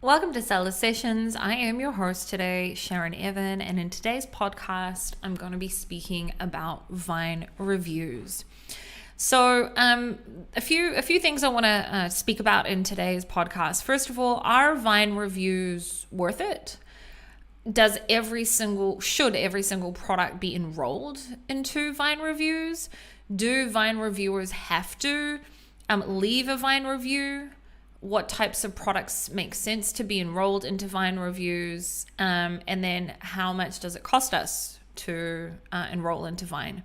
Welcome to Seller Sessions. I am your host today, Sharon Evan, and in today's podcast, I'm going to be speaking about Vine reviews. So, a few things I want to speak about in today's podcast. First of all, are Vine reviews worth it? Should every single product be enrolled into Vine reviews? Do Vine reviewers have to leave a Vine review? What types of products make sense to be enrolled into Vine reviews, and then how much does it cost us to enroll into Vine?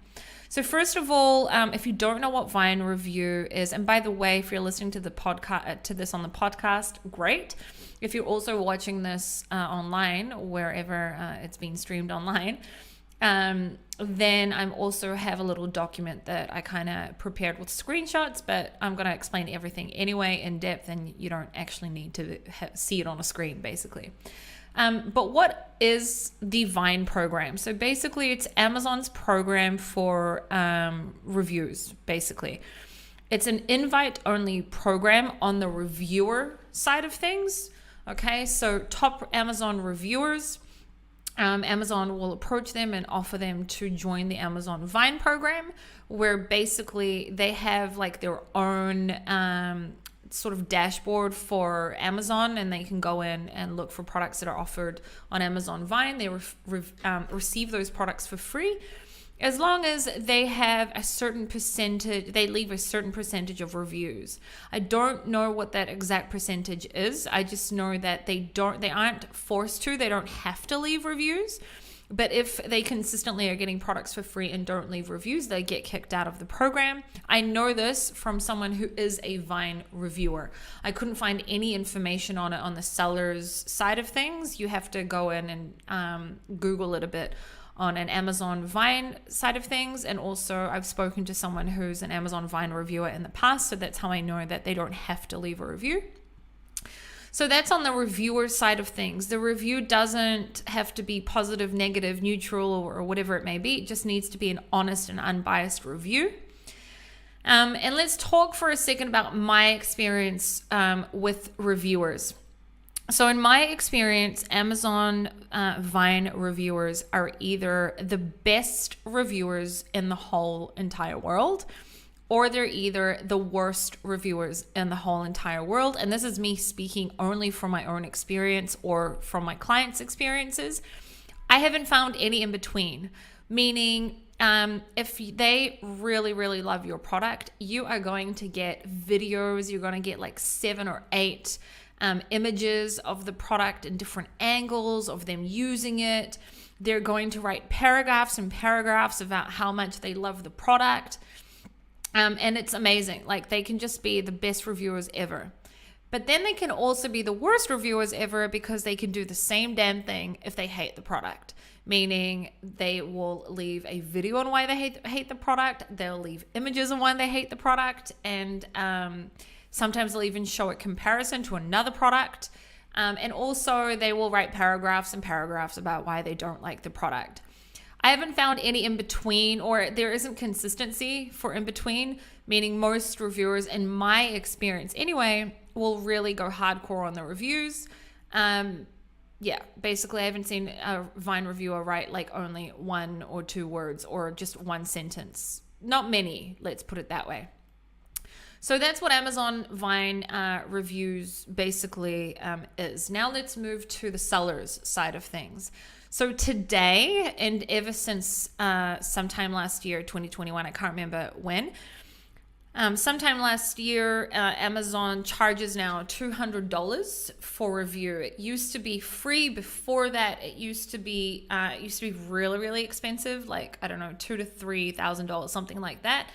So first of all, if you don't know what Vine review is, and by the way, if you're listening to the podcast this on the podcast, great. If you're also watching this online, wherever it's being streamed online, then I also have a little document that I kind of prepared with screenshots, but I'm going to explain everything anyway in depth, and you don't actually need to see it on a screen, basically. But what is the Vine program? So basically, it's Amazon's program for reviews, basically. It's an invite-only program on the reviewer side of things. Okay, so top Amazon reviewers, Amazon will approach them and offer them to join the Amazon Vine program, where basically they have like their own sort of dashboard for Amazon, and they can go in and look for products that are offered on Amazon Vine. They receive those products for free, as long as they have a certain percentage, they leave a certain percentage of reviews. I don't know what that exact percentage is. I just know that they aren't forced to, they don't have to leave reviews. But if they consistently are getting products for free and don't leave reviews, they get kicked out of the program. I know this from someone who is a Vine reviewer. I couldn't find any information on it on the seller's side of things. You have to go in and Google it a bit on an Amazon Vine side of things. And also I've spoken to someone who's an Amazon Vine reviewer in the past, so that's how I know that they don't have to leave a review. So that's on the reviewer side of things. The review doesn't have to be positive, negative, neutral, or whatever it may be. It just needs to be an honest and unbiased review. And let's talk for a second about my experience with reviewers. So in my experience, Amazon Vine reviewers are either the best reviewers in the whole entire world, or they're either the worst reviewers in the whole entire world. And this is me speaking only from my own experience or from my clients' experiences. I haven't found any in between, meaning if they really, really love your product, you are going to get videos, you're going to get like 7 or 8 images of the product in different angles of them using it. They're going to write paragraphs and paragraphs about how much they love the product. And it's amazing. Like, they can just be the best reviewers ever. But then they can also be the worst reviewers ever, because they can do the same damn thing if they hate the product. Meaning they will leave a video on why they hate the product. They'll leave images on why they hate the product. And sometimes they'll even show a comparison to another product. And also they will write paragraphs and paragraphs about why they don't like the product. I haven't found any in between, or there isn't consistency for in between, meaning most reviewers, in my experience anyway, will really go hardcore on the reviews. Basically I haven't seen a Vine reviewer write like only 1 or 2 words or just 1 sentence. Not many, let's put it that way. So that's what Amazon Vine reviews basically is. Now let's move to the seller's side of things. So today, and ever since sometime last year, 2021, I can't remember when, sometime last year, Amazon charges now $200 for review. It used to be free before that. It used to be really, really expensive, like, I don't know, $2,000 to $3,000, something like that.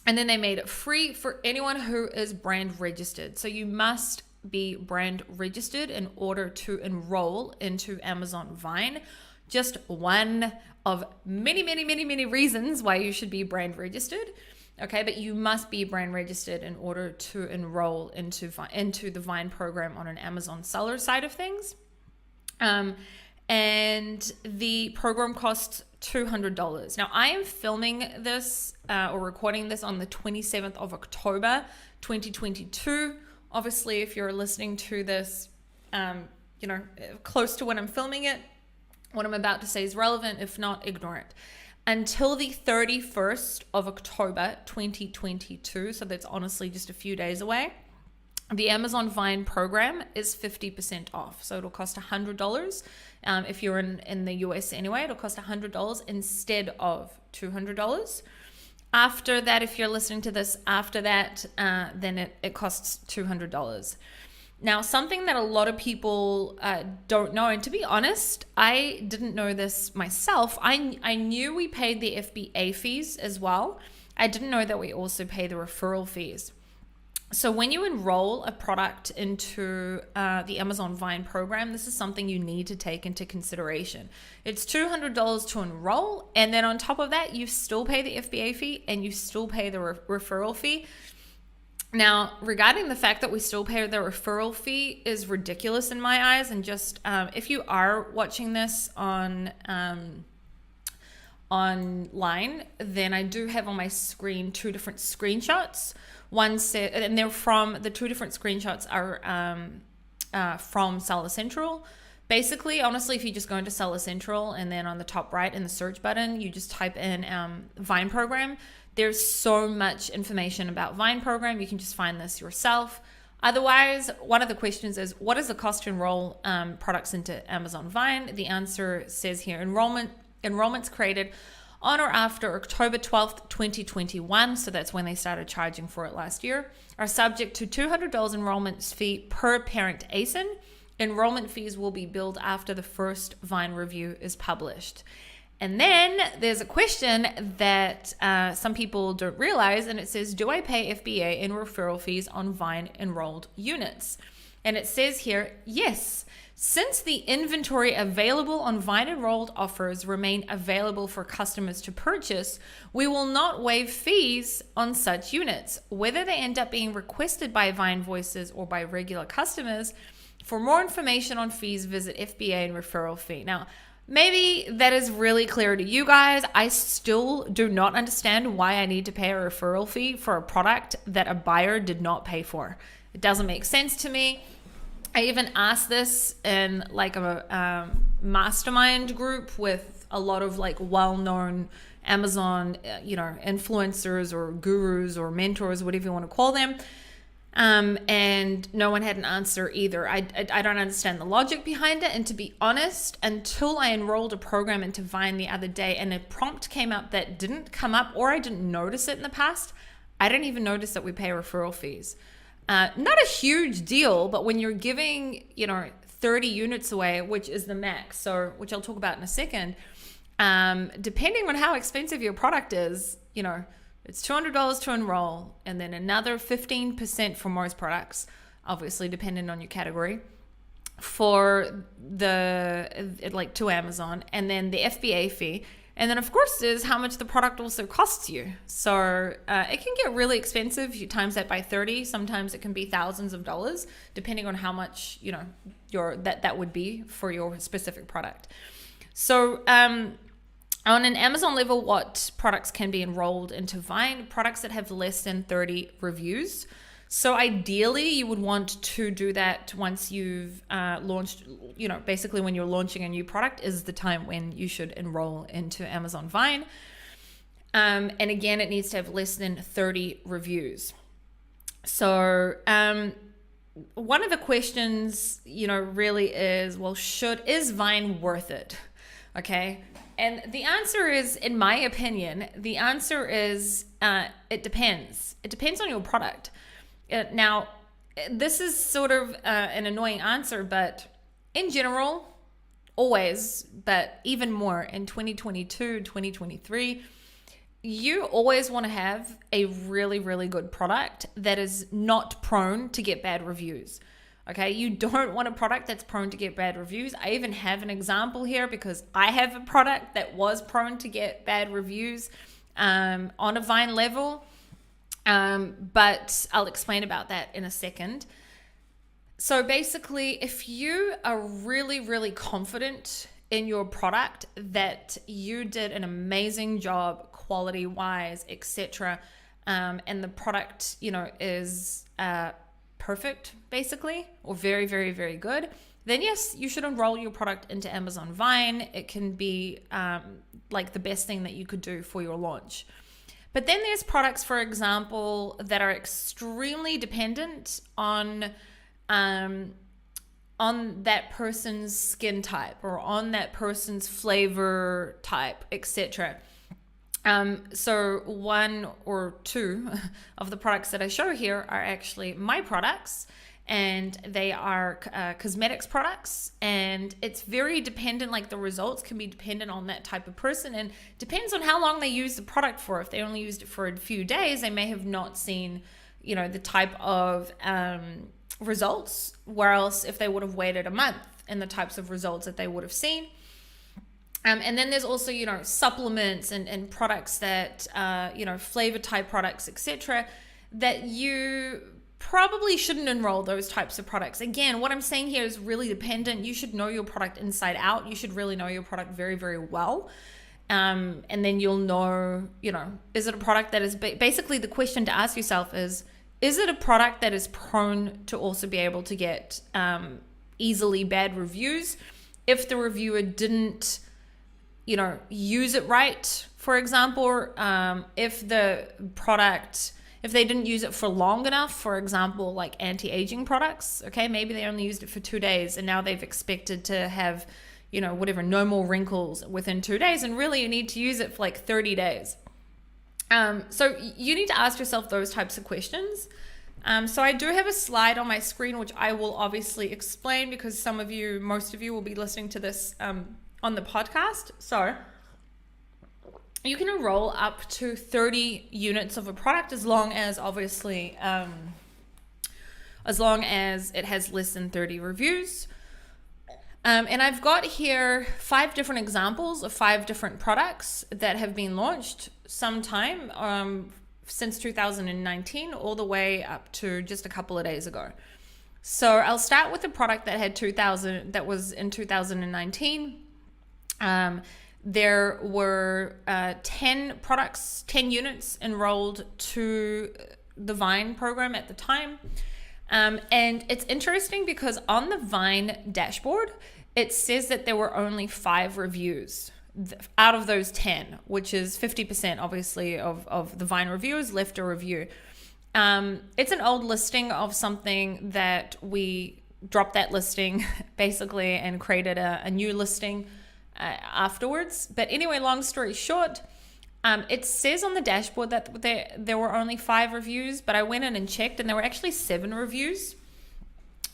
And then they made it free for anyone who is brand registered. So you must be brand registered in order to enroll into Amazon Vine. Just one of many, many, many, many reasons why you should be brand registered. Okay, but you must be brand registered in order to enroll into the Vine program on an Amazon seller side of things. And the program costs $200. Now, I am filming this or recording this on the 27th of October, 2022. Obviously, if you're listening to this, close to when I'm filming it, what I'm about to say is relevant. If not, ignore it. Until the 31st of October 2022, so that's honestly just a few days away, the Amazon Vine program is 50% off. So it'll cost $100. If you're in the US anyway, it'll cost $100 instead of $200. After that, if you're listening to this after that, then it costs $200. Now, something that a lot of people don't know, and to be honest, I didn't know this myself. I knew we paid the FBA fees as well. I didn't know that we also pay the referral fees. So when you enroll a product into the Amazon Vine program, this is something you need to take into consideration. It's $200 to enroll, and then on top of that, you still pay the FBA fee and you still pay the referral fee. Now, regarding the fact that we still pay the referral fee is ridiculous in my eyes. And just if you are watching this online, then I do have on my screen two different screenshots. One said, and they're from, the two different screenshots are from Seller Central. Basically, honestly, if you just go into Seller Central and then on the top right in the search button, you just type in Vine program. There's so much information about Vine program. You can just find this yourself. Otherwise, one of the questions is, what is the cost to enroll products into Amazon Vine? The answer says here, enrollments created on or after October 12th, 2021, so that's when they started charging for it last year, are subject to $200 enrollment fee per parent ASIN. Enrollment fees will be billed after the first Vine review is published. And then there's a question that some people don't realize, and it says, do I pay FBA and referral fees on Vine enrolled units? And it says here, yes. Since the inventory available on Vine enrolled offers remain available for customers to purchase, we will not waive fees on such units, whether they end up being requested by Vine voices or by regular customers. For more information on fees, visit FBA and referral fee. Now, maybe that is really clear to you guys. I still do not understand why I need to pay a referral fee for a product that a buyer did not pay for. It doesn't make sense to me. I even asked this in like a mastermind group with a lot of like well-known Amazon, influencers or gurus or mentors, whatever you want to call them. And no one had an answer either. I don't understand the logic behind it. And to be honest, until I enrolled a program into Vine the other day and a prompt came up that didn't come up, or I didn't notice it in the past, I didn't even notice that we pay referral fees. Not a huge deal, but when you're giving, 30 units away, which is the max, so which I'll talk about in a second, depending on how expensive your product is, it's $200 to enroll, and then another 15% for most products, obviously depending on your category, for to Amazon, and then the FBA fee. And then, of course, is how much the product also costs you. So it can get really expensive. You times that by 30. Sometimes it can be thousands of dollars, depending on how much that would be for your specific product. So on an Amazon level, what products can be enrolled into Vine? Products that have less than 30 reviews. So ideally, you would want to do that once you've launched, basically when you're launching a new product is the time when you should enroll into Amazon Vine. And again, it needs to have less than 30 reviews. So one of the questions, really is, well, is Vine worth it? Okay. And the answer is, in my opinion, the answer is it depends. It depends on your product. Now, this is sort of an annoying answer, but in general, always, but even more in 2022, 2023, you always want to have a really, really good product that is not prone to get bad reviews. Okay, you don't want a product that's prone to get bad reviews. I even have an example here because I have a product that was prone to get bad reviews on a Vine level. But I'll explain about that in a second. So basically, if you are really, really confident in your product that you did an amazing job quality-wise, etc., and the product, is perfect, basically, or very, very, very good, then yes, you should enroll your product into Amazon Vine. It can be like the best thing that you could do for your launch. But then there's products, for example, that are extremely dependent on that person's skin type or on that person's flavor type, etc. So one or two of the products that I show here are actually my products, and they are cosmetics products, and it's very dependent, like the results can be dependent on that type of person, and depends on how long they use the product for. If they only used it for a few days, they may have not seen, the type of results, whereas if they would have waited a month, and the types of results that they would have seen. And then there's also, supplements and products that, flavor type products, etc., that you probably shouldn't enroll those types of products. Again, what I'm saying here is really dependent. You should know your product inside out. You should really know your product very, very well. And then you'll know, is it a product that is basically the question to ask yourself is it a product that is prone to also be able to get easily bad reviews if the reviewer didn't, use it right, for example, if they didn't use it for long enough, for example, like anti-aging products, okay, maybe they only used it for 2 days and now they've expected to have, no more wrinkles within 2 days, and really you need to use it for like 30 days. So you need to ask yourself those types of questions. So I do have a slide on my screen, which I will obviously explain because most of you will be listening to this on the podcast. So you can enroll up to 30 units of a product as long as obviously, as long as it has less than 30 reviews. And I've got here 5 different examples of 5 different products that have been launched sometime since 2019 all the way up to just a couple of days ago. So I'll start with the product that was in 2019. There were 10 units enrolled to the Vine program at the time. And it's interesting because on the Vine dashboard, it says that there were only 5 reviews out of those 10, which is 50% obviously of the Vine reviewers left a review. It's an old listing of something that we dropped that listing basically and created a new listing afterwards. But anyway, long story short, it says on the dashboard that there were only 5 reviews, but I went in and checked and there were actually 7 reviews.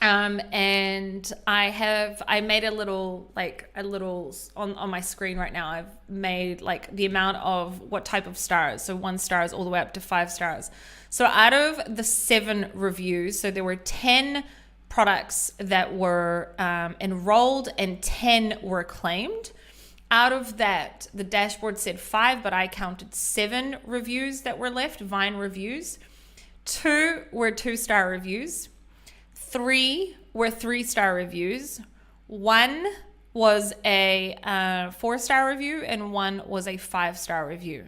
And I made a little on my screen right now. I've made like the amount of what type of stars. So 1 star is all the way up to 5 stars. So out of the 7 reviews, so there were 10 products that were enrolled and 10 were claimed. Out of that, the dashboard said 5, but I counted 7 reviews that were left, Vine reviews. 2 were 2-star reviews. 3 were 3-star reviews. 1 was a 4-star review and 1 was a 5-star review.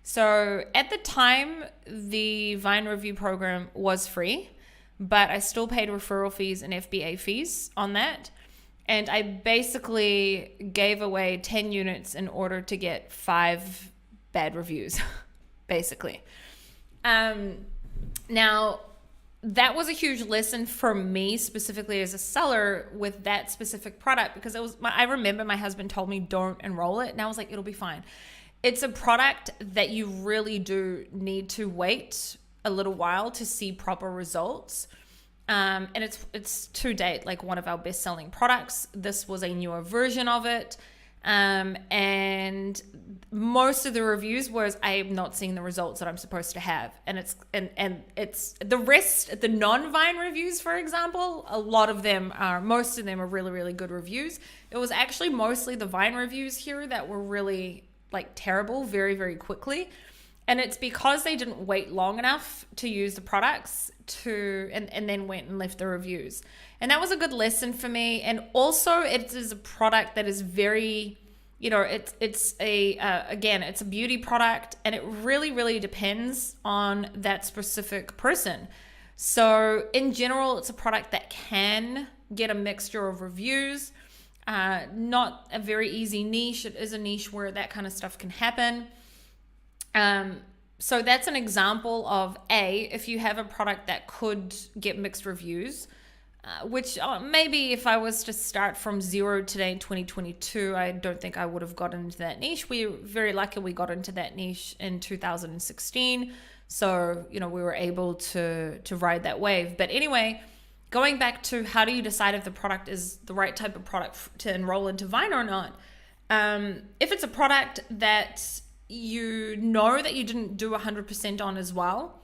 So at the time, the Vine review program was free, but I still paid referral fees and FBA fees on that. And I basically gave away 10 units in order to get 5 bad reviews, basically. Now, that was a huge lesson for me specifically as a seller with that specific product, because I remember my husband told me don't enroll it, and I was like, it'll be fine. It's a product that you really do need to wait a little while to see proper results. And it's to date like one of our best-selling products. This was a newer version of it. And most of the reviews was I am not seeing the results that I'm supposed to have. And it's the rest, the non-Vine reviews, for example, most of them are really, really good reviews. It was actually mostly the Vine reviews here that were really like terrible very, very quickly. And it's because they didn't wait long enough to use the products and then went and left the reviews. And that was a good lesson for me. And also it is a product that is very, it's a beauty product, and it really, really depends on that specific person. So in general, it's a product that can get a mixture of reviews. Not a very easy niche. It is a niche where that kind of stuff can happen. So that's an example of if you have a product that could get mixed reviews, which maybe if I was to start from zero today in 2022, I don't think I would have gotten into that niche. We're very lucky we got into that niche in 2016. So, we were able to ride that wave. But anyway, going back to how do you decide if the product is the right type of product to enroll into Vine or not? If it's a product that you know that you didn't do 100% on as well,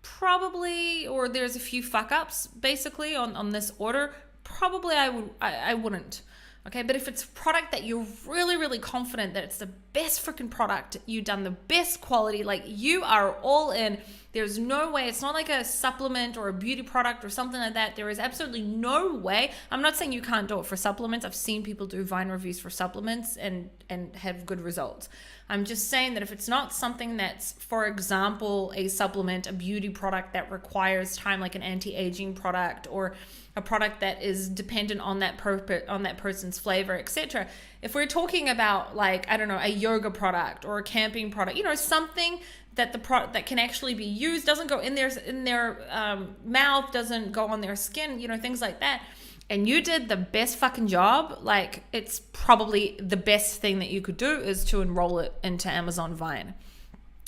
probably, or there's a few fuck ups basically on this order, probably I wouldn't. Okay, but if it's a product that you're really, really confident that it's the best freaking product, you've done the best quality, like you are all in, there's no way, it's not like a supplement or a beauty product or something like that. There is absolutely no way. I'm not saying you can't do it for supplements. I've seen people do Vine reviews for supplements and have good results. I'm just saying that if it's not something that's, for example, a supplement, a beauty product that requires time, like an anti-aging product or a product that is dependent on that person's flavor, etc. If we're talking about, like, I don't know, a yoga product or a camping product, something that the product that can actually be used, doesn't go in their mouth, doesn't go on their skin, things like that, and you did the best fucking job, like, it's probably the best thing that you could do is to enroll it into Amazon Vine.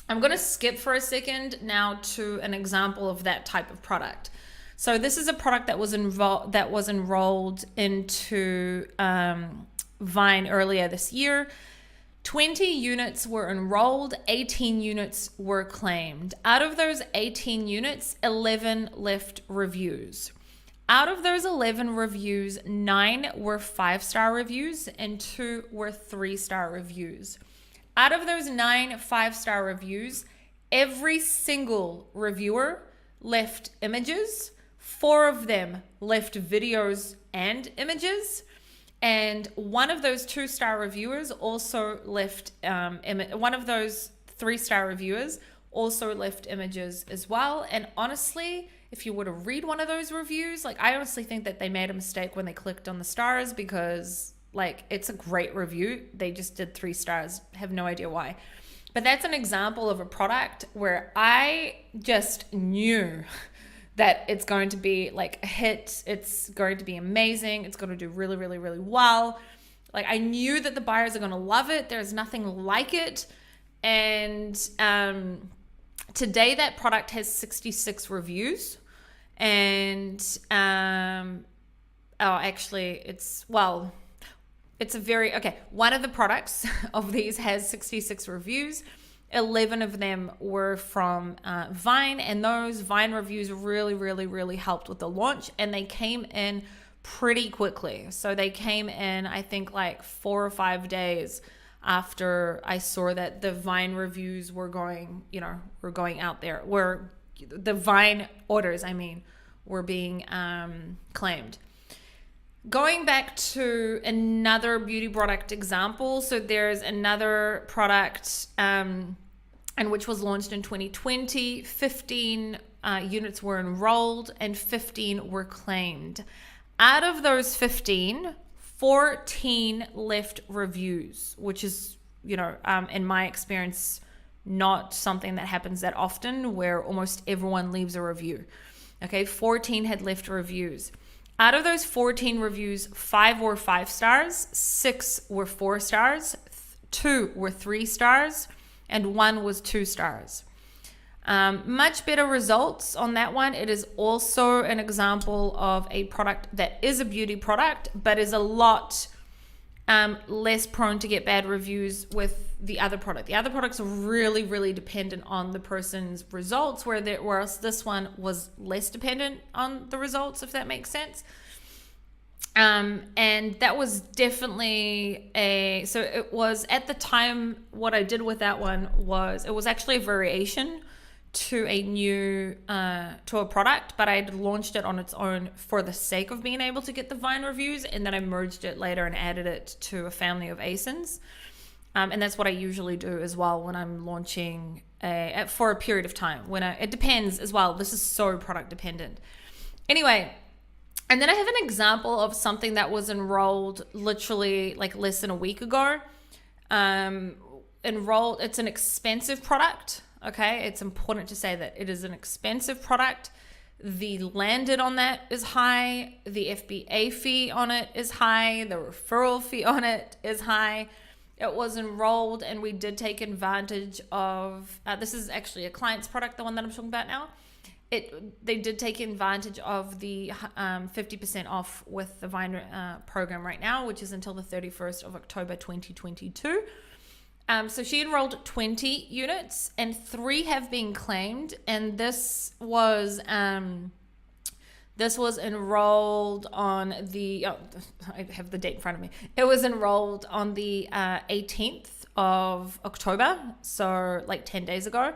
I'm going to skip for a second now to an example of that type of product. So this is a product that was enrolled into Vine earlier this year. 20 units were enrolled, 18 units were claimed. Out of those 18 units, 11 left reviews. Out of those 11 reviews, 9 were 5-star reviews and 2 were 3-star reviews. Out of those 9 5-star reviews, every single reviewer left images. 4 of them left videos and images. And one of those 2-star reviewers also left, one of those 3-star reviewers also left images as well. And honestly, if you were to read one of those reviews, like, I honestly think that they made a mistake when they clicked on the stars, because, like, it's a great review. They just did 3 stars. Have no idea why. But that's an example of a product where I just knew that it's going to be like a hit. It's going to be amazing. It's going to do really, really, really well. Like, I knew that the buyers are going to love it. There's nothing like it. And today that product has 66 reviews. And it's a very, one of the products of these has 66 reviews. 11 of them were from Vine, and those Vine reviews really, really, really helped with the launch, and they came in pretty quickly. So they came in, I think, like 4 or 5 days after I saw that the Vine reviews were going out there, where the Vine orders, were being claimed. Going back to another beauty product example, so there's another product and which was launched in 2020. 15 units were enrolled and 15 were claimed. Out of those 15, 14 left reviews, which is, in my experience, not something that happens that often, where almost everyone leaves a review. 14 had left reviews. Out of those 14 reviews, 5 were 5 stars, 6 were 4 stars, 2 were 3 stars, and 1 was 2 stars. Much better results on that one. It is also an example of a product that is a beauty product, but is a lot less prone to get bad reviews with the other product. The other products are really, really dependent on the person's results, whereas this one was less dependent on the results, if that makes sense. And that was definitely so it was, at the time, what I did with that one was, it was actually a variation to a new to a product, but I had launched it on its own for the sake of being able to get the Vine reviews, and then I merged it later and added it to a family of ASINs. And that's what I usually do as well when I'm launching for a period of time. It depends as well. This is so product dependent. Anyway, and then I have an example of something that was enrolled literally like less than a week ago. It's an expensive product. Okay, it's important to say that it is an expensive product. The landed on that is high. The FBA fee on it is high. The referral fee on it is high. It was enrolled, and we did take advantage of, this is actually a client's product, the one that I'm talking about now. They did take advantage of the 50% off with the Vine program right now, which is until the 31st of October 2022. So she enrolled 20 units and 3 have been claimed. And this was enrolled on the, I have the date in front of me. It was enrolled on the 18th of October. So like 10 days ago.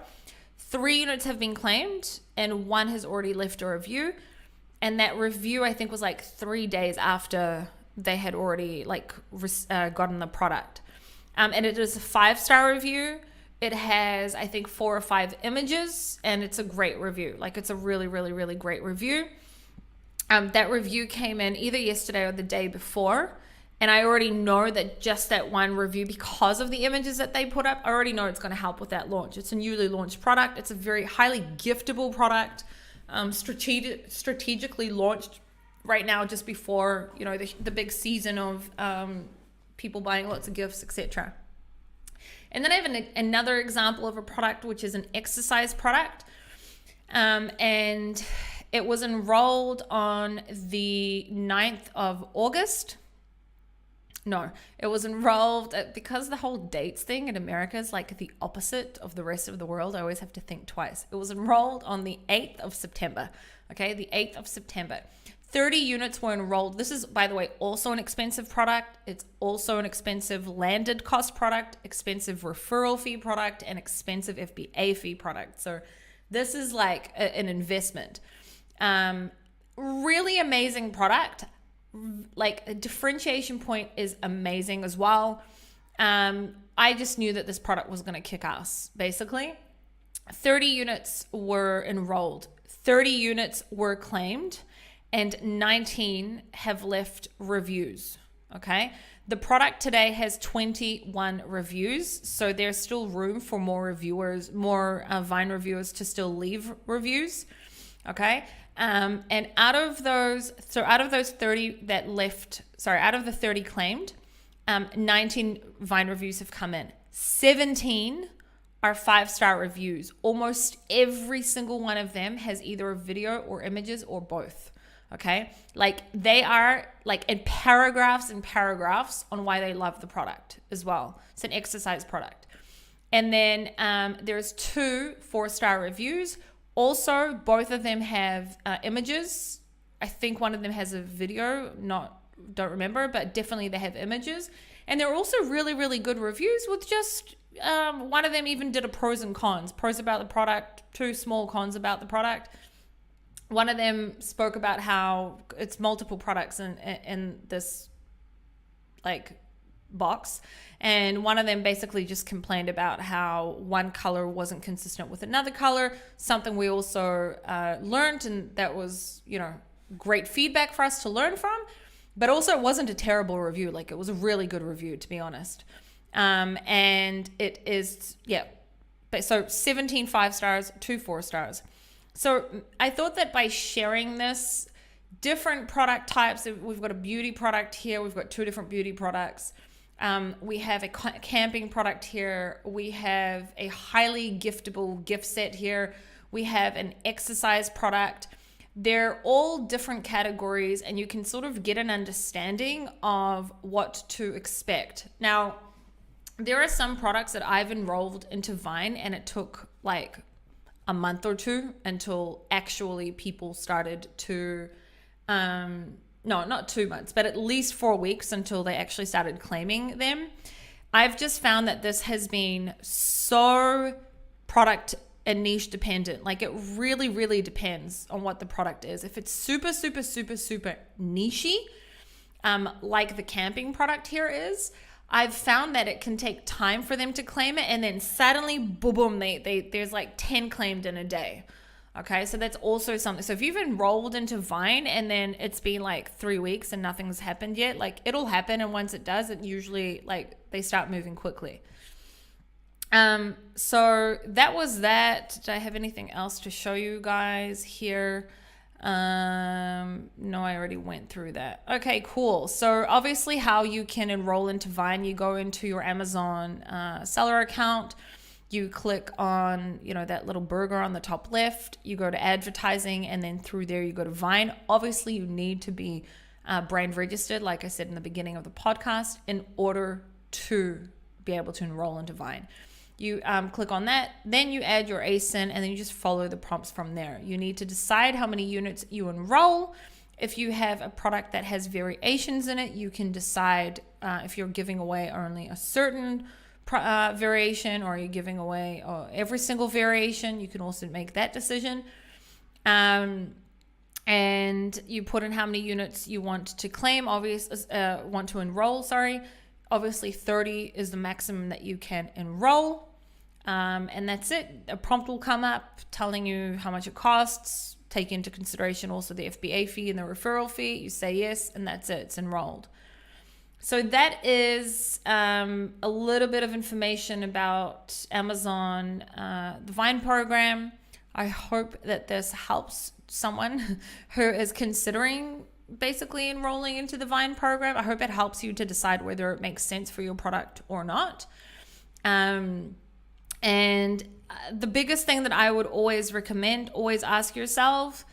3 units have been claimed and 1 has already left a review. And that review, I think, was like 3 days after they had already gotten the product. And it is a 5-star review. It has, I think, 4 or 5 images, and it's a great review. Like, it's a really, really, really great review. That review came in either yesterday or the day before, and I already know that just that one review, because of the images that they put up, I already know it's going to help with that launch. It's a newly launched product. It's a very highly giftable product, strategically launched right now just before, the big season of people buying lots of gifts, etc. And then I have another example of a product, which is an exercise product. And it was enrolled on the 9th of August. No, it was enrolled because the whole dates thing in America is like the opposite of the rest of the world. I always have to think twice. It was enrolled on the 8th of September. Okay, the 8th of September. 30 units were enrolled. This is, by the way, also an expensive product. It's also an expensive landed cost product, expensive referral fee product, and expensive FBA fee product. So this is like an investment. Really amazing product. Like, a differentiation point is amazing as well. I just knew that this product was going to kick ass, basically. 30 units were enrolled. 30 units were claimed. And 19 have left reviews, okay? The product today has 21 reviews, so there's still room for more reviewers, more Vine reviewers to still leave reviews, okay? And out of those 30 that left, out of the 30 claimed, 19 Vine reviews have come in. 17 are 5-star reviews. Almost every single one of them has either a video or images or both. Okay, like they are like in paragraphs and paragraphs on why they love the product as well. It's an exercise product. And then there's 2 4-star reviews. Also, both of them have images. I think one of them has a video, don't remember, but definitely they have images. And they're also really, really good reviews with just, one of them even did a pros and cons. Pros about the product, 2 small cons about the product. One of them spoke about how it's multiple products in this like box. And one of them basically just complained about how one color wasn't consistent with another color, something we also learned, and that was, great feedback for us to learn from. But also it wasn't a terrible review. Like, it was a really good review, to be honest. And it is, so 17 5-stars, 2 4-stars. So I thought that by sharing this, different product types, we've got a beauty product here, we've got 2 different beauty products. We have a camping product here. We have a highly giftable gift set here. We have an exercise product. They're all different categories, and you can sort of get an understanding of what to expect. Now, there are some products that I've enrolled into Vine, and it took like a month or 2 until actually people started to, no, not 2 months, but at least 4 weeks until they actually started claiming them. I've just found that this has been so product and niche dependent. Like, it really, really depends on what the product is. If it's super, super, super, super nichey, like the camping product here is, I've found that it can take time for them to claim it, and then suddenly, boom, there's like 10 claimed in a day. Okay, so that's also something. So if you've enrolled into Vine and then it's been like 3 weeks and nothing's happened yet, like it'll happen. And once it does, it usually like they start moving quickly. So that was that. Did I have anything else to show you guys here? No, I already went through that. Okay, cool. So obviously how you can enroll into Vine, you go into your Amazon seller account. You click on, that little burger on the top left, you go to advertising, and then through there you go to Vine. Obviously you need to be brand registered, like I said in the beginning of the podcast, in order to be able to enroll into Vine. You click on that, then you add your ASIN, and then you just follow the prompts from there. You need to decide how many units you enroll. If you have a product that has variations in it, you can decide if you're giving away only a certain variation, or you're giving away every single variation. You can also make that decision. And you put in how many units you want to claim, want to enroll, sorry. Obviously 30 is the maximum that you can enroll. And that's it. A prompt will come up telling you how much it costs. Take into consideration also the FBA fee and the referral fee. You say yes, and that's it. It's enrolled. So that is a little bit of information about Amazon, the Vine program. I hope that this helps someone who is considering basically enrolling into the Vine program. I hope it helps you to decide whether it makes sense for your product or not. And the biggest thing that I would always recommend, always ask yourself,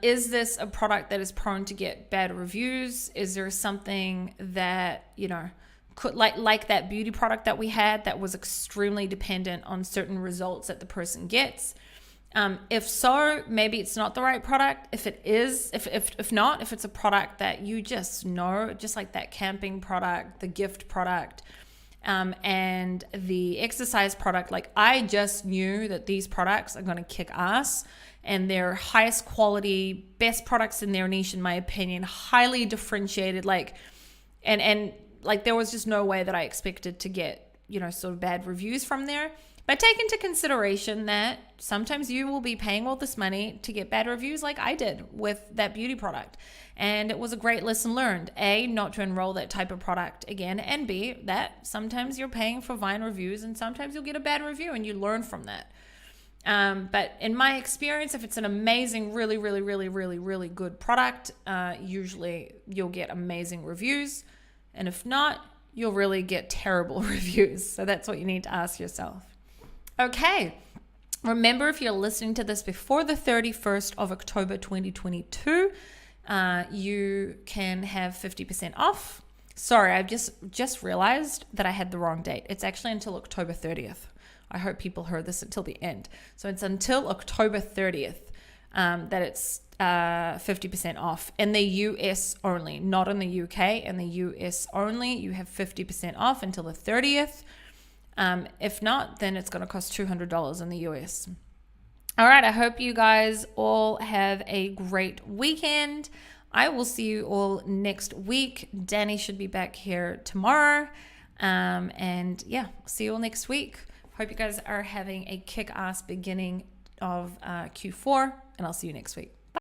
is this a product that is prone to get bad reviews? Is there something that, could like that beauty product that we had that was extremely dependent on certain results that the person gets? If so, maybe it's not the right product. If it is, if not, if it's a product that you just know, just like that camping product, the gift product, and the exercise product, like I just knew that these products are going to kick ass, and they're highest quality, best products in their niche, in my opinion, highly differentiated, and there was just no way that I expected to get, sort of bad reviews from there. But take into consideration that sometimes you will be paying all this money to get bad reviews, like I did with that beauty product. And it was a great lesson learned. A, not to enroll that type of product again. And B, that sometimes you're paying for Vine reviews and sometimes you'll get a bad review and you learn from that. But in my experience, if it's an amazing, really, really, really, really, really good product, usually you'll get amazing reviews. And if not, you'll really get terrible reviews. So that's what you need to ask yourself. Okay, remember, if you're listening to this before the 31st of October 2022, you can have 50% off. Sorry, I've just realized that I had the wrong date. It's actually until October 30th. I hope people heard this until the end. So it's until October 30th that it's 50% off in the US only, not in the UK. In the US only, you have 50% off until the 30th. If not, then it's going to cost $200 in the US. All right. I hope you guys all have a great weekend. I will see you all next week. Danny should be back here tomorrow. And yeah, see you all next week. Hope you guys are having a kick-ass beginning of Q4, and I'll see you next week.